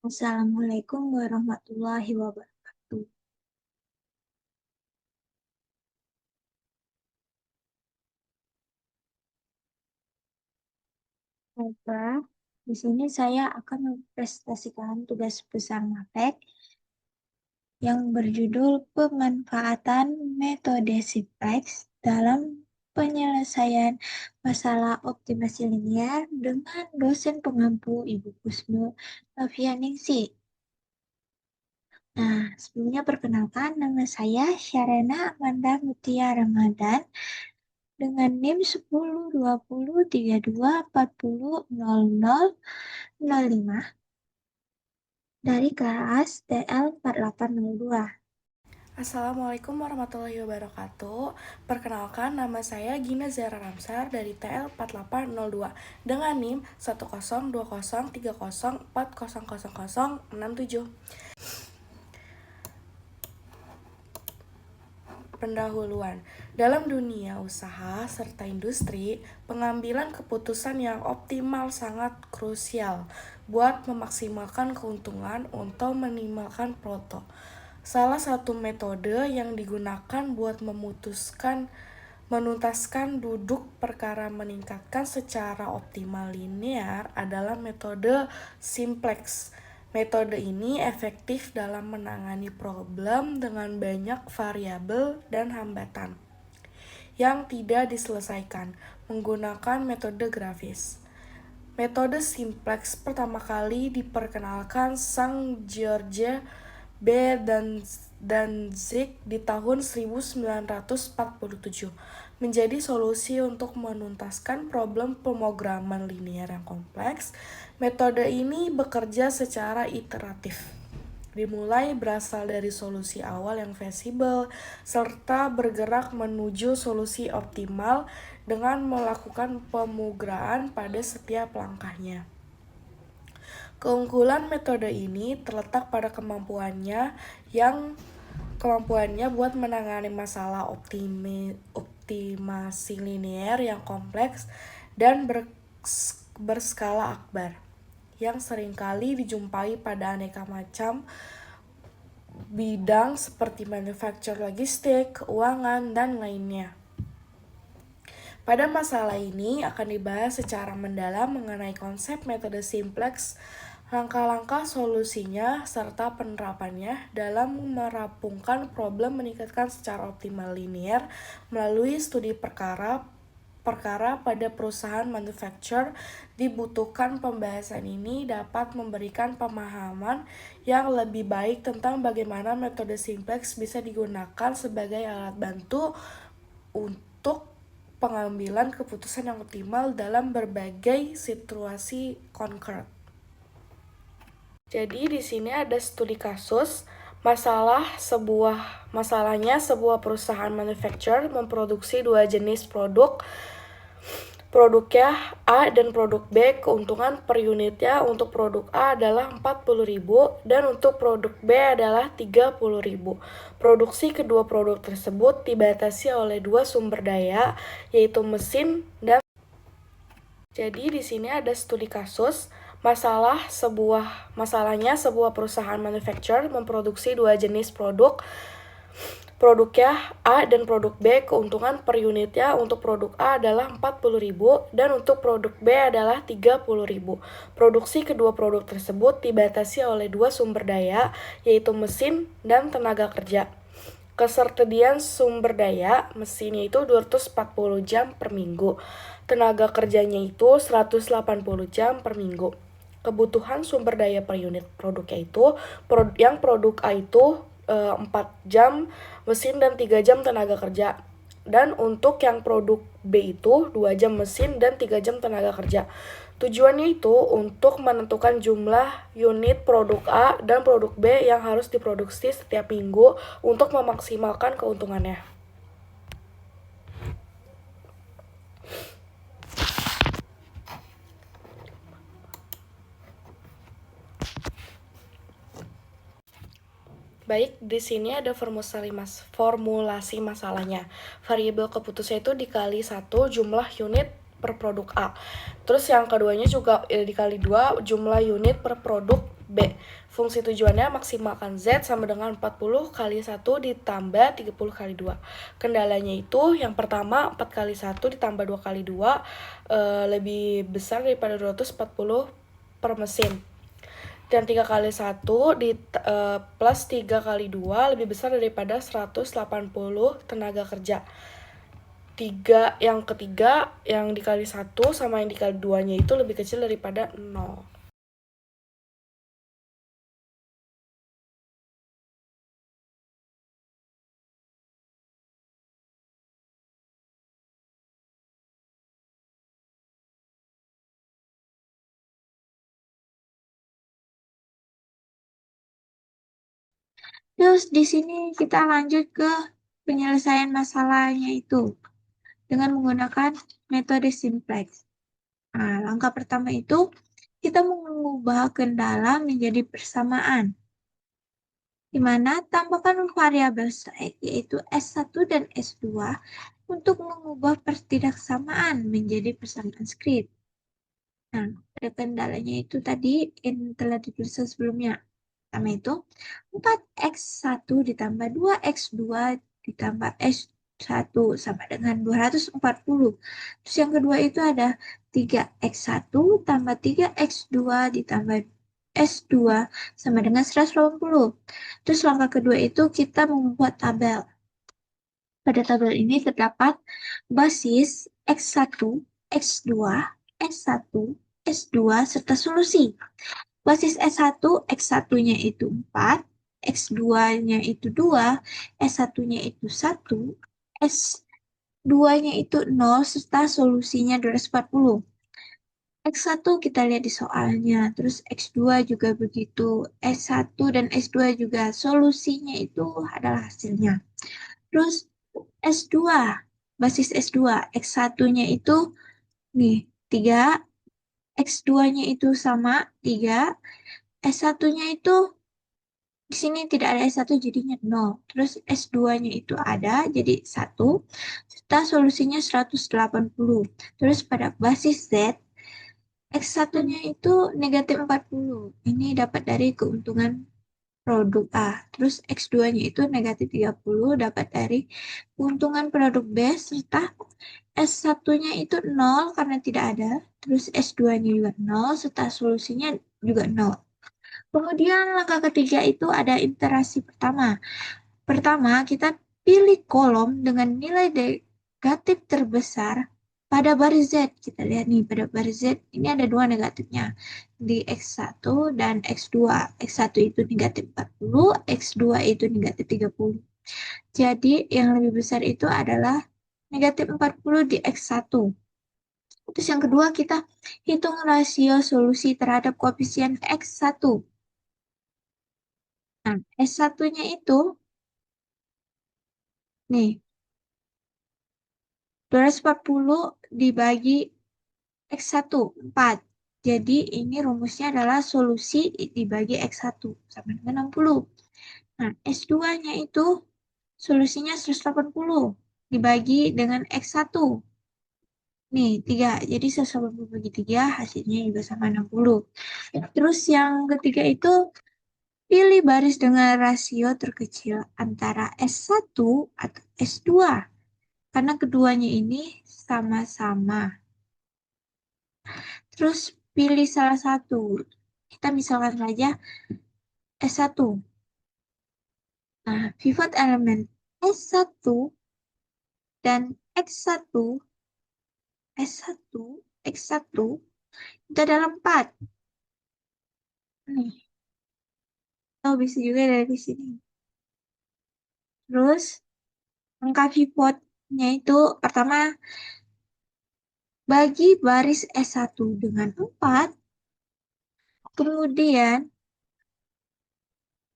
Assalamualaikum warahmatullahi wabarakatuh. Baiklah, di sini saya akan mempresentasikan tugas besar MAPEK yang berjudul Pemanfaatan Metode Simplex dalam Penyelesaian Masalah Optimasi Linear dengan dosen pengampu Ibu Kusnul Novianingsih. Nah, sebelumnya perkenalkan nama saya Syarena Amanda Mutia Ramadan dengan NIM 10, 20, 32, 40, 00, 05 dari kelas TL 4802. Assalamualaikum warahmatullahi wabarakatuh. Perkenalkan, nama saya Gina Zara Ramsar dari TL 4802 dengan NIM 102030404067. Pendahuluan. Dalam dunia usaha serta industri, pengambilan keputusan yang optimal sangat krusial buat memaksimalkan keuntungan untuk meminimalkan proto. Salah satu metode yang digunakan buat menuntaskan duduk perkara meningkatkan secara optimal linear adalah metode simplex. Metode ini efektif dalam menangani problem dengan banyak variabel dan hambatan yang tidak diselesaikan menggunakan metode grafis. Metode simplex pertama kali diperkenalkan sang George B. Danzig di tahun 1947, menjadi solusi untuk menuntaskan problem pemrograman linear yang kompleks. Metode ini bekerja secara iteratif. Dimulai berasal dari solusi awal yang feasible, serta bergerak menuju solusi optimal dengan melakukan pemugraan pada setiap langkahnya. Keunggulan metode ini terletak pada kemampuannya buat menangani masalah optimasi linear yang kompleks dan berskala akbar, yang seringkali dijumpai pada aneka macam bidang seperti manufacture, logistik, keuangan, dan lainnya. Pada masalah ini akan dibahas secara mendalam mengenai konsep metode simplex, langkah-langkah solusinya, serta penerapannya dalam merampungkan problem meningkatkan secara optimal linear melalui studi perkara pada perusahaan manufacture. Dibutuhkan pembahasan ini dapat memberikan pemahaman yang lebih baik tentang bagaimana metode simplex bisa digunakan sebagai alat bantu untuk pengambilan keputusan yang optimal dalam berbagai situasi konkret. Jadi di sini ada studi kasus. Masalahnya sebuah perusahaan manufacturer memproduksi dua jenis produk. Produknya A dan produk B, keuntungan per unitnya untuk produk A adalah 40.000 dan untuk produk B adalah 30.000. Produksi kedua produk tersebut dibatasi oleh dua sumber daya, yaitu mesin dan. Jadi di sini ada studi kasus. Masalahnya sebuah perusahaan manufacturer memproduksi dua jenis produk. Produknya A dan produk B, keuntungan per unitnya untuk produk A adalah 40.000 dan untuk produk B adalah 30.000. Produksi kedua produk tersebut dibatasi oleh dua sumber daya, yaitu mesin dan tenaga kerja. Ketersediaan sumber daya mesinnya itu 240 jam per minggu. Tenaga kerjanya itu 180 jam per minggu. Kebutuhan sumber daya per unit produknya itu, yang produk A itu 4 jam mesin dan 3 jam tenaga kerja. Dan untuk yang produk B itu 2 jam mesin dan 3 jam tenaga kerja. Tujuannya itu untuk menentukan jumlah unit produk A dan produk B yang harus diproduksi setiap minggu untuk memaksimalkan keuntungannya. Baik, di sini ada formulasi masalahnya. Variabel keputusan itu dikali 1 jumlah unit per produk A. Terus yang keduanya juga dikali 2 jumlah unit per produk B. Fungsi tujuannya maksimalkan Z sama dengan 40 kali 1 ditambah 30 kali 2. Kendalanya itu yang pertama 4 kali 1 ditambah 2 kali 2 lebih besar daripada 240 per mesin. Dan 3 kali 1 plus 3 kali 2 lebih besar daripada 180 tenaga kerja. Yang ketiga, yang dikali 1 sama yang dikali 2-nya itu lebih kecil daripada 0. Terus di sini kita lanjut ke penyelesaian masalahnya itu dengan menggunakan metode simplex. Nah, langkah pertama itu kita mengubah kendala menjadi persamaan, di mana tambahkan variabel site yaitu S1 dan S2 untuk mengubah pertidaksamaan menjadi persamaan script. Nah, ada kendalanya itu tadi yang telah ditulis sebelumnya. Pertama itu 4x1 ditambah 2x2 ditambah S1 sama dengan 240. Terus yang kedua itu ada 3x1 tambah 3x2 ditambah S2 sama dengan 180. Terus langkah kedua itu kita membuat tabel. Pada tabel ini terdapat basis x1, x2, S1, S2, serta solusi. Basis S1, X1-nya itu 4, X2-nya itu 2, S1-nya itu 1, S2-nya itu 0, serta solusinya 240. X1 kita lihat di soalnya, terus X2 juga begitu, S1 dan S2 juga solusinya itu adalah hasilnya. Terus S2, basis S2, X1-nya itu nih 3, X2-nya itu sama 3, S1-nya itu di sini tidak ada S1 jadinya 0. Terus S2-nya itu ada jadi 1. Serta solusinya 180. Terus pada basis Z, X1-nya itu negatif 40. Ini dapat dari keuntungan produk A. Terus X2-nya itu negatif 30 dapat dari keuntungan produk B. Serta S1-nya itu 0 karena tidak ada. Terus S2-nya juga 0 serta solusinya juga 0. Kemudian langkah ketiga itu ada iterasi pertama. Pertama, kita pilih kolom dengan nilai negatif terbesar pada baris Z. Kita lihat nih, pada baris Z ini ada dua negatifnya. Di X1 dan X2. X1 itu negatif 40, X2 itu negatif 30. Jadi, yang lebih besar itu adalah negatif 40 di X1. Terus yang kedua, kita hitung rasio solusi terhadap koefisien X1. Nah, S1-nya itu, nih, 240 dibagi X1, 4. Jadi ini rumusnya adalah solusi dibagi X1 sama dengan 60. Nah, S2-nya itu solusinya 180 dibagi dengan X1. Nih, 3. Jadi 180 bagi 3 hasilnya juga sama 60. Terus yang ketiga itu pilih baris dengan rasio terkecil antara S1 atau S2. Karena keduanya ini sama-sama. Terus pilih salah satu. Kita misalkan saja S1. Nah, pivot elemen S1 dan X1, S1, X1 itu adalah 4. Nih, tahu bisa juga dari sini. Terus, angka pivotnya itu pertama, bagi baris S1 dengan 4, kemudian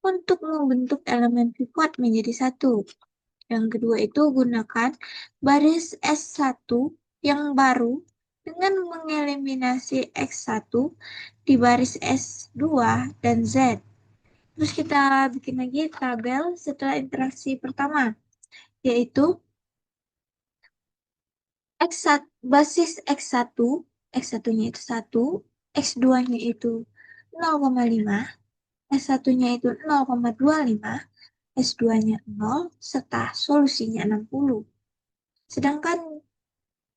untuk membentuk elemen pivot menjadi 1. Yang kedua itu gunakan baris S1 yang baru dengan mengeliminasi X1 di baris S2 dan Z. Terus kita bikin lagi tabel setelah interaksi pertama, yaitu X1, basis X1, X1-nya itu 1, X2-nya itu 0,5, S1-nya itu 0,25, S2-nya 0, serta solusinya 60. Sedangkan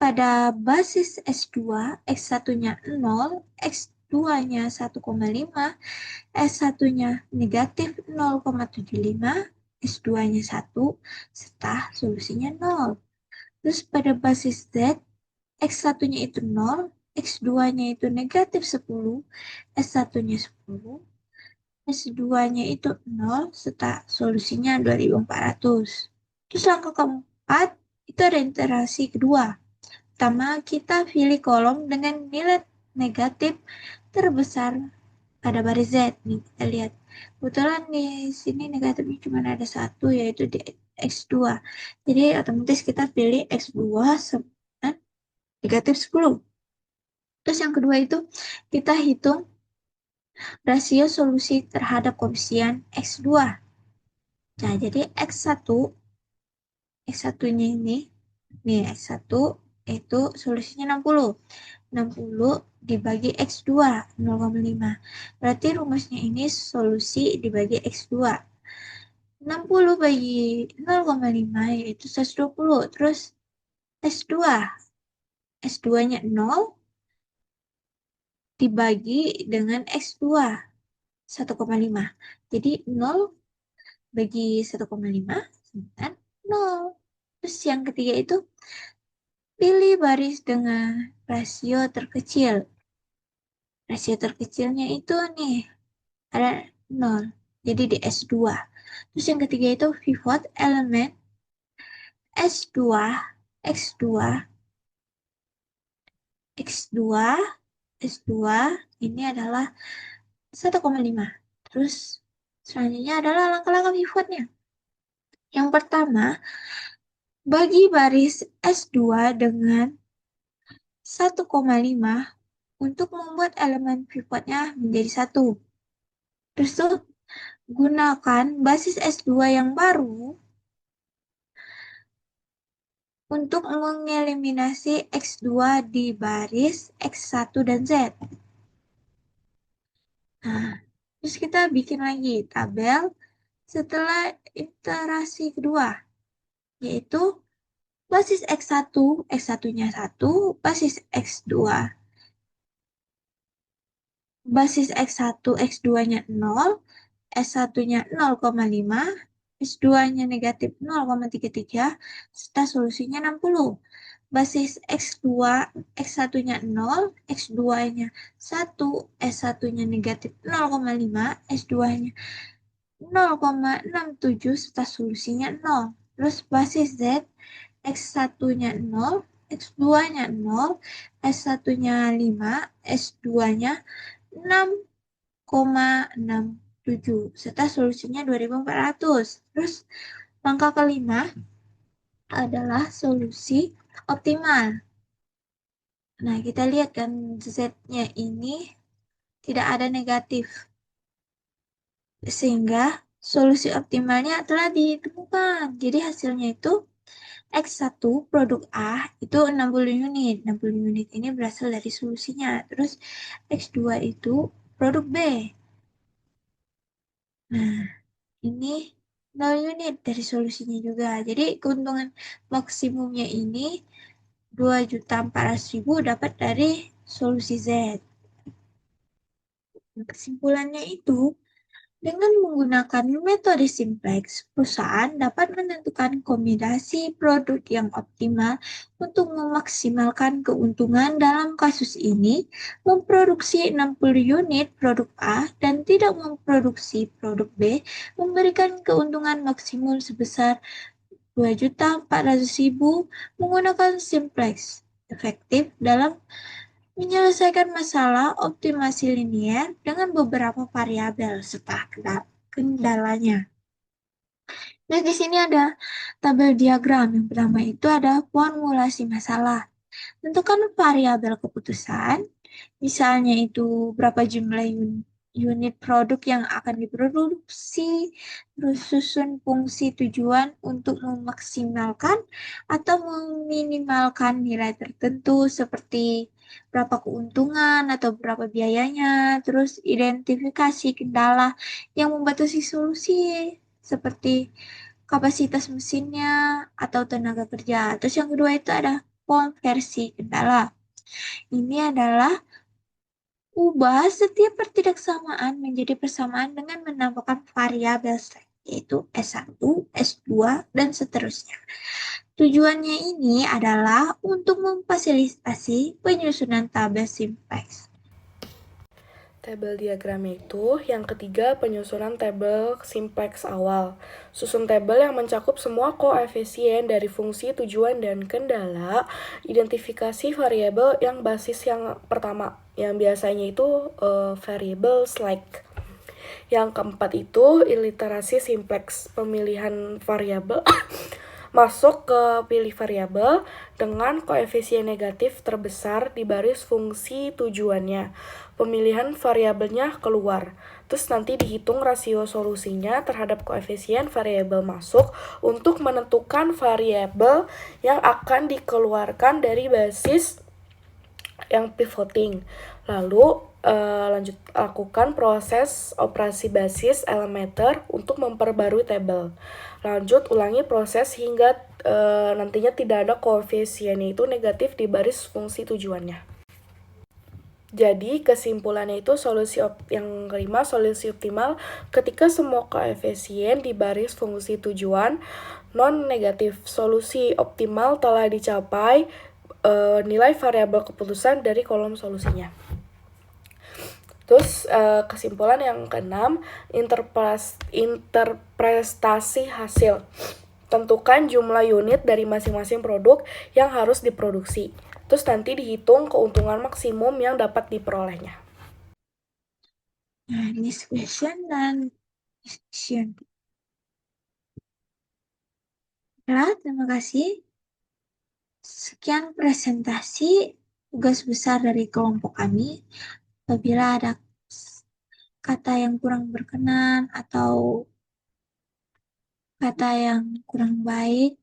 pada basis S2, X1-nya 0, X2-nya 1,5, S1-nya negatif 0,75, S2-nya 1, serta solusinya 0. Terus pada basis Z, X1-nya itu 0, X2-nya itu negatif 10, S1-nya 10, S2-nya itu 0, serta solusinya 2400. Terus langkah keempat, itu ada interaksi kedua. Pertama, kita pilih kolom dengan nilai negatif terbesar pada baris Z. Nih, kita lihat. Kebetulan di sini negatifnya cuma ada satu, yaitu di X2. Jadi, otomatis kita pilih X2 dengan negatif 10. Terus yang kedua itu, kita hitung rasio solusi terhadap koefisien X2. Nah, jadi X1-nya ini, nih X1 itu solusinya 60. 60 dibagi X2, 0,5. Berarti rumusnya ini solusi dibagi X2. 60 bagi 0,5 yaitu 120. Terus S2. S2-nya 0 dibagi dengan X2, 1,5. Jadi 0 bagi 1,5 sama 0. Terus yang ketiga itu pilih baris dengan rasio terkecil. Rasio terkecilnya itu nih ada 0. Jadi di S2. Terus yang ketiga itu pivot elemen S2, X2, X2, S2 ini adalah 1,5. Terus selanjutnya adalah langkah-langkah pivotnya. Yang pertama, bagi baris S2 dengan 1,5 untuk membuat elemen pivotnya menjadi 1. Terus tuh, gunakan basis S2 yang baru untuk mengeliminasi X2 di baris X1 dan Z. Nah, terus kita bikin lagi tabel setelah iterasi kedua, yaitu basis X1, X1-nya 1, basis X2. Basis X1, X2-nya 0, S1-nya 0,5, S2-nya negatif 0,33, serta solusinya 60. Basis X2, X1-nya 0, X2-nya 1, S1-nya negatif 0,5, S2-nya 0,67, serta solusinya 0. Terus basis Z, X1-nya 0, X2-nya 0, S1-nya 5, S2-nya 6,67 serta solusinya 2400. Terus langkah kelima adalah solusi optimal. Nah, kita lihat kan Z-nya ini tidak ada negatif. Sehingga solusi optimalnya telah ditemukan. Jadi hasilnya itu X1 produk A itu 60 unit. 60 unit ini berasal dari solusinya. Terus X2 itu produk B. Nah, ini 0 unit dari solusinya juga. Jadi keuntungan maksimumnya ini 2.400.000 dapat dari solusi Z. Kesimpulannya itu, dengan menggunakan metode simplex, perusahaan dapat menentukan kombinasi produk yang optimal untuk memaksimalkan keuntungan. Dalam kasus ini, memproduksi 60 unit produk A dan tidak memproduksi produk B memberikan keuntungan maksimum sebesar 2.400.000 menggunakan simplex efektif dalam menyelesaikan masalah optimasi linier dengan beberapa variabel serta kendalanya. Nah, di sini ada tabel diagram. Yang pertama itu ada formulasi masalah. Tentukan variabel keputusan, misalnya itu berapa jumlah unit produk yang akan diproduksi, terus susun fungsi tujuan untuk memaksimalkan atau meminimalkan nilai tertentu seperti berapa keuntungan atau berapa biayanya, terus identifikasi kendala yang membatasi solusi seperti kapasitas mesinnya atau tenaga kerja. Terus yang kedua itu ada konversi kendala. Ini adalah ubah setiap pertidaksamaan menjadi persamaan dengan menambahkan variabel slack, yaitu S1, S2, dan seterusnya. Tujuannya ini adalah untuk memfasilitasi penyusunan tabel simplex. Tabel diagramnya itu yang ketiga penyusunan tabel simplex awal. Susun tabel yang mencakup semua koefisien dari fungsi tujuan dan kendala. Identifikasi variabel yang basis yang pertama, yang biasanya itu variabel like. Yang keempat itu iliterasi simplex, pemilihan variabel masuk ke pilih variabel dengan koefisien negatif terbesar di baris fungsi tujuannya. Pemilihan variabelnya keluar. Terus nanti dihitung rasio solusinya terhadap koefisien variabel masuk untuk menentukan variabel yang akan dikeluarkan dari basis yang pivoting. Lalu lanjut lakukan proses operasi basis elementor untuk memperbarui tabel. Lanjut ulangi proses hingga nantinya tidak ada koefisiennya itu negatif di baris fungsi tujuannya. Jadi kesimpulannya itu yang kelima, solusi optimal ketika semua koefisien di baris fungsi tujuan non negatif. Solusi optimal telah dicapai nilai variabel keputusan dari kolom solusinya. Terus kesimpulan yang keenam, interpretasi hasil. Tentukan jumlah unit dari masing-masing produk yang harus diproduksi. Terus nanti dihitung keuntungan maksimum yang dapat diperolehnya. Nah, this question dan discussion. Nah, terima kasih. Sekian presentasi tugas besar dari kelompok kami. Apabila ada kata yang kurang berkenan atau kata yang kurang baik,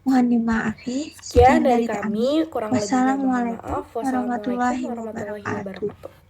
mohon dimaafi. Sekian dari kami, kurang lebihnya mohon Wassalamualaikum maaf. warahmatullahi Wassalamualaikum warahmatullahi wabarakatuh. wabarakatuh.